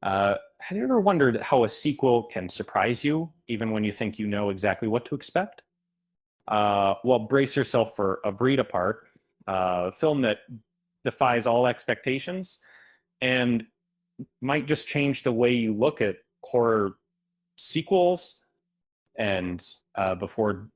Have you ever wondered how a sequel can surprise you, even when you think you know exactly what to expect? Well, brace yourself for A Breed Apart, a film that defies all expectations and might just change the way you look at horror sequels. And before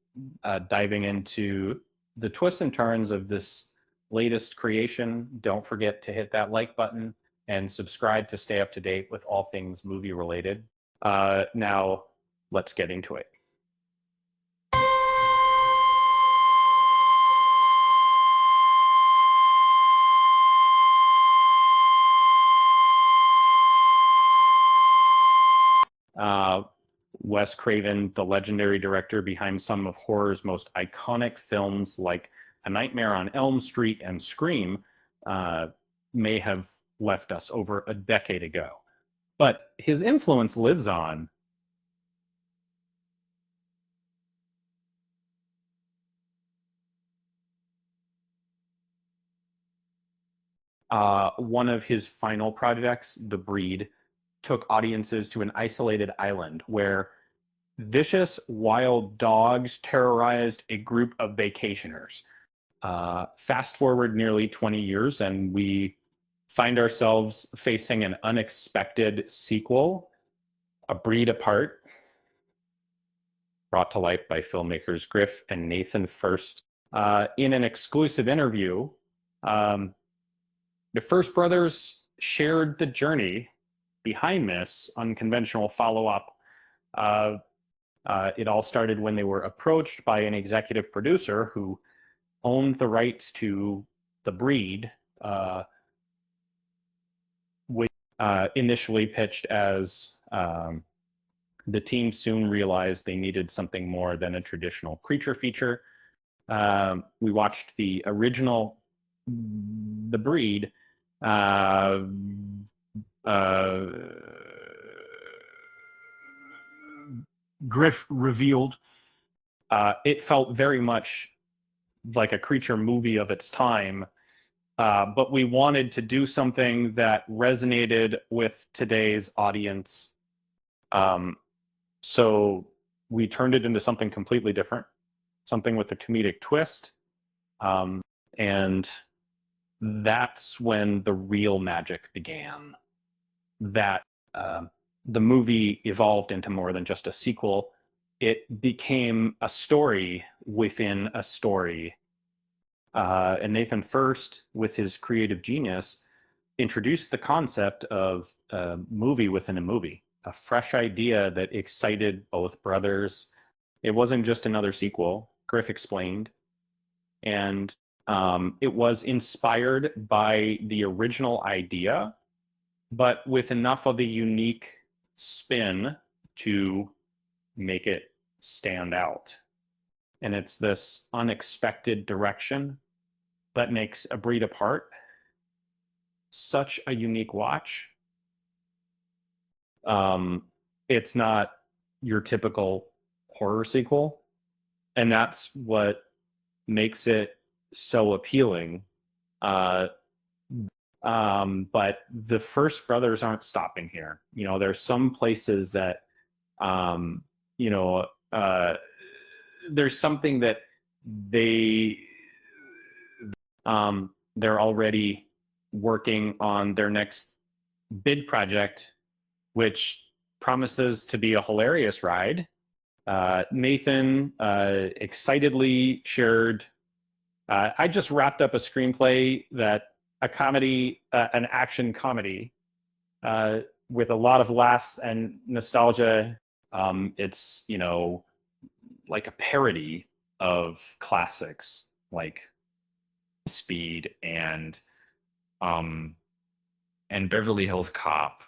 diving into the twists and turns of this latest creation, don't forget to hit that like button and subscribe to stay up to date with all things movie related. Now, let's get into it. Uh, Wes Craven, the legendary director behind some of horror's most iconic films like A Nightmare on Elm Street and Scream, uh, may have left us over a decade ago. But his influence lives on. One of his final projects, The Breed, took audiences to an isolated island where vicious wild dogs terrorized a group of vacationers. Fast forward nearly 20 years, and we find ourselves facing an unexpected sequel, A Breed Apart, brought to life by filmmakers Griff and Nathan First. In an exclusive interview, um, the First brothers shared the journey behind this unconventional follow up. Uh, it all started when they were approached by an executive producer who owned the rights to The Breed, which initially pitched as the team soon realized they needed something more than a traditional creature feature. We watched the original The Breed. Uh, uh, Griff revealed it felt very much like a creature movie of its time, but we wanted to do something that resonated with today's audience. Um, so we turned it into something completely different, something with a comedic twist. Um, and that's when the real magic began. That uh, the movie evolved into more than just a sequel. It became a story within a story. And Nathan First, with his creative genius, introduced the concept of a movie within a movie, a fresh idea that excited both brothers. It wasn't just another sequel, Griff explained, and it was inspired by the original idea, but with enough of a unique spin to make it stand out. And it's this unexpected direction that makes A Breed Apart such a unique watch. Um, it's not your typical horror sequel, and that's what makes it so appealing. Uh, but the First brothers aren't stopping here. You know, there's some places that, um, you know, uh, there's something that they they're already working on their next big project, which promises to be a hilarious ride. Nathan excitedly shared, I just wrapped up a screenplay that a comedy, an action comedy uh, with a lot of laughs and nostalgia. It's, you know, like a parody of classics like Speed um, and Beverly Hills Cop,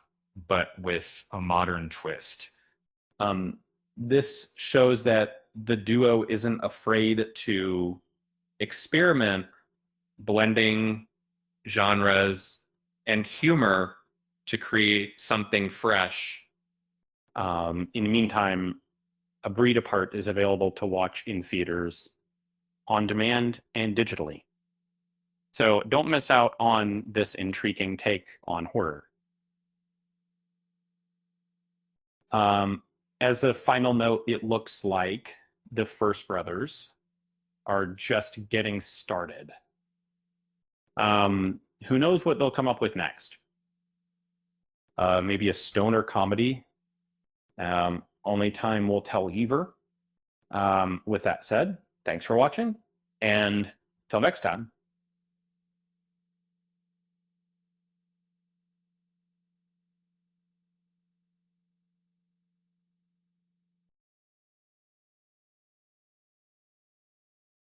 but with a modern twist. Um, this shows that the duo isn't afraid to experiment, blending genres and humor to create something fresh. In the meantime, A Breed Apart is available to watch in theaters, on demand, and digitally. So don't miss out on this intriguing take on horror. As a final note, it looks like the First Brothers are just getting started. Who knows what they'll come up with next? Maybe a stoner comedy. Only time will tell either. With that said, thanks for watching, and till next time.